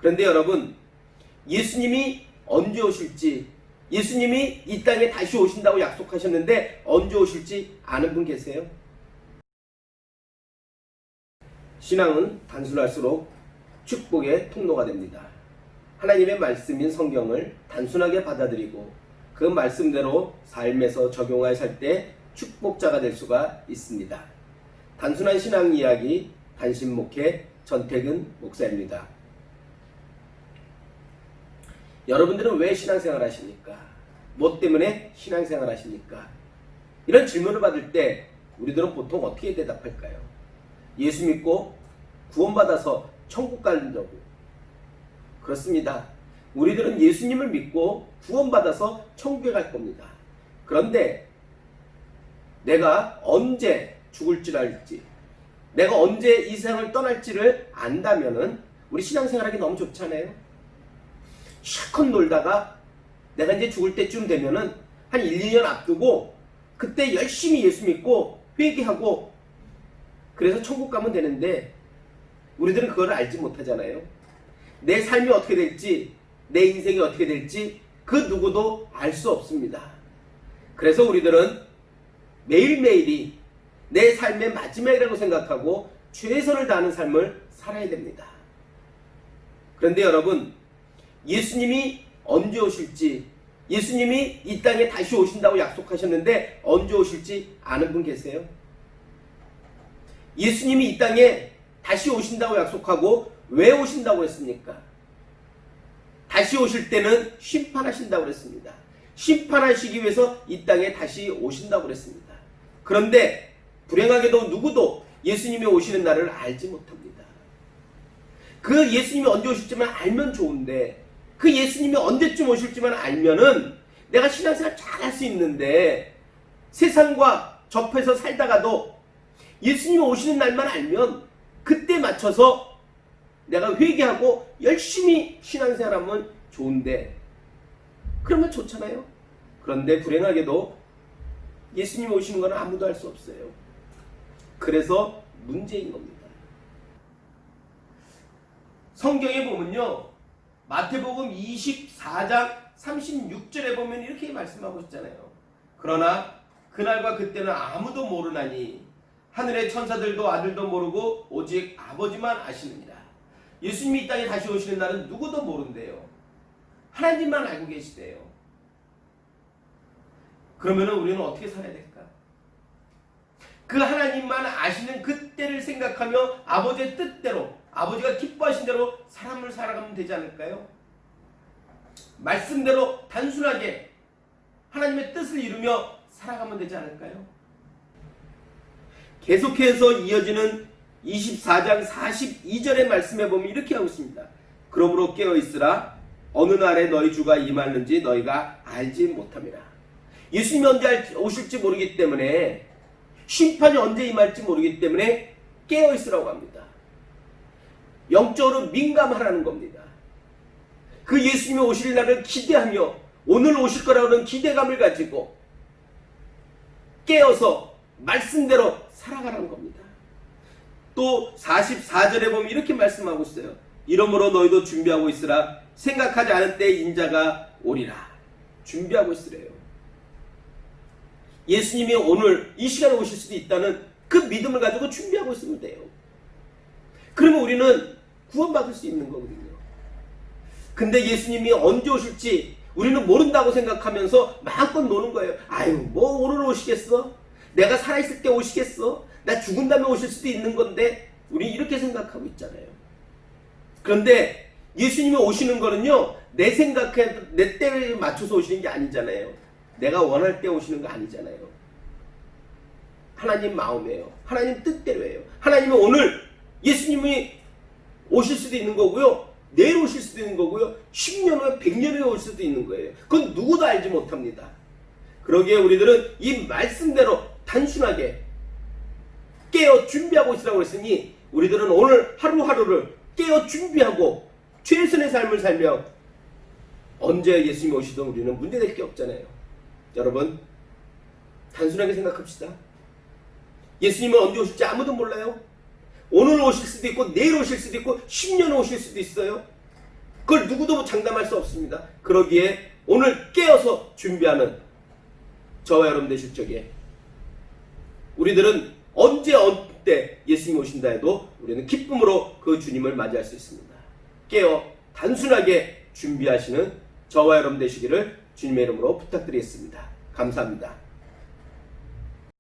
그런데 여러분, 예수님이 언제 오실지, 예수님이 이 땅에 다시 오신다고 약속하셨는데 언제 오실지 아는 분 계세요? 신앙은 단순할수록 축복의 통로가 됩니다. 하나님의 말씀인 성경을 단순하게 받아들이고 그 말씀대로 삶에서 적용하여 살 때 축복자가 될 수가 있습니다. 단순한 신앙 이야기 단신목회 전태근 목사입니다. 여러분들은 왜 신앙생활 하십니까? 뭐 때문에 신앙생활 하십니까? 이런 질문을 받을 때 우리들은 보통 어떻게 대답할까요? 예수 믿고 구원받아서 천국 가려고. 그렇습니다. 우리들은 예수님을 믿고 구원받아서 천국에 갈 겁니다. 그런데 내가 언제 죽을 줄 알지, 내가 언제 이 세상을 떠날지를 안다면은 우리 신앙생활하기 너무 좋잖아요. 실컷 놀다가 내가 이제 죽을 때쯤 되면은 한 1, 2년 앞두고 그때 열심히 예수 믿고 회개하고 그래서 천국 가면 되는데 우리들은 그걸 알지 못하잖아요. 내 삶이 어떻게 될지, 내 인생이 어떻게 될지 그 누구도 알 수 없습니다. 그래서 우리들은 매일매일이 내 삶의 마지막이라고 생각하고 최선을 다하는 삶을 살아야 됩니다. 그런데 여러분, 예수님이 언제 오실지, 예수님이 이 땅에 다시 오신다고 약속하셨는데 언제 오실지 아는 분 계세요? 예수님이 이 땅에 다시 오신다고 약속하고 왜 오신다고 했습니까? 다시 오실 때는 심판하신다고 그랬습니다. 심판하시기 위해서 이 땅에 다시 오신다고 그랬습니다. 그런데 불행하게도 누구도 예수님이 오시는 날을 알지 못합니다. 그 예수님이 언제 오실지만 알면 좋은데 그 예수님이 언제쯤 오실지만 알면은 내가 신앙생활 잘 할 수 있는데 세상과 접해서 살다가도 예수님이 오시는 날만 알면 그때 맞춰서 내가 회개하고 열심히 신앙생활하면 좋은데 그러면 좋잖아요. 그런데 불행하게도 예수님 오시는 건 아무도 알 수 없어요. 그래서 문제인 겁니다. 성경에 보면요, 마태복음 24장 36절에 보면 이렇게 말씀하고 있잖아요. 그러나 그날과 그때는 아무도 모르나니 하늘의 천사들도 아들도 모르고 오직 아버지만 아시느니라. 예수님이 이 땅에 다시 오시는 날은 누구도 모른대요. 하나님만 알고 계시대요. 그러면 우리는 어떻게 살아야 될까? 그 하나님만 아시는 그때를 생각하며 아버지의 뜻대로, 아버지가 기뻐하신 대로 사람을 살아가면 되지 않을까요? 말씀대로 단순하게 하나님의 뜻을 이루며 살아가면 되지 않을까요? 계속해서 이어지는 24장 42절의 말씀에 보면 이렇게 하고 있습니다. 그러므로 깨어있으라. 어느 날에 너희 주가 임하는지 너희가 알지 못함이라. 예수님이 언제 오실지 모르기 때문에, 심판이 언제 임할지 모르기 때문에 깨어있으라고 합니다. 영적으로 민감하라는 겁니다. 그 예수님이 오실 날을 기대하며 오늘 오실 거라고 하는 기대감을 가지고 깨어서 말씀대로 살아가라는 겁니다. 또 44절에 보면 이렇게 말씀하고 있어요. 이러므로 너희도 준비하고 있으라. 생각하지 않은 때에 인자가 오리라. 준비하고 있으래요. 예수님이 오늘 이 시간에 오실 수도 있다는 그 믿음을 가지고 준비하고 있으면 돼요. 그러면 우리는 구원받을 수 있는 거거든요. 근데 예수님이 언제 오실지 우리는 모른다고 생각하면서 마음껏 노는 거예요. 아유, 뭐 오늘 오시겠어? 내가 살아있을 때 오시겠어? 나 죽은 다음에 오실 수도 있는 건데 우리 이렇게 생각하고 있잖아요. 그런데 예수님이 오시는 거는요, 내 생각에 내 때에 맞춰서 오시는 게 아니잖아요. 내가 원할 때 오시는 거 아니잖아요. 하나님 마음이에요. 하나님 뜻대로예요. 하나님은 오늘 예수님이 오실 수도 있는 거고요, 내일 오실 수도 있는 거고요, 10년 후에 100년 후에 올 수도 있는 거예요. 그건 누구도 알지 못합니다. 그러기에 우리들은 이 말씀대로 단순하게 깨어 준비하고 있으라고 했으니 우리들은 오늘 하루하루를 깨어 준비하고 최선의 삶을 살며 언제 예수님이 오시든 우리는 문제될 게 없잖아요. 여러분, 단순하게 생각합시다. 예수님은 언제 오실지 아무도 몰라요. 오늘 오실 수도 있고 내일 오실 수도 있고 10년 오실 수도 있어요. 그걸 누구도 장담할 수 없습니다. 그러기에 오늘 깨어서 준비하는 저와 여러분 되실 적에 우리들은 언제 어때 예수님 오신다 해도 우리는 기쁨으로 그 주님을 맞이할 수 있습니다. 깨어 단순하게 준비하시는 저와 여러분 되시기를 주님의 이름으로 부탁드리겠습니다. 감사합니다.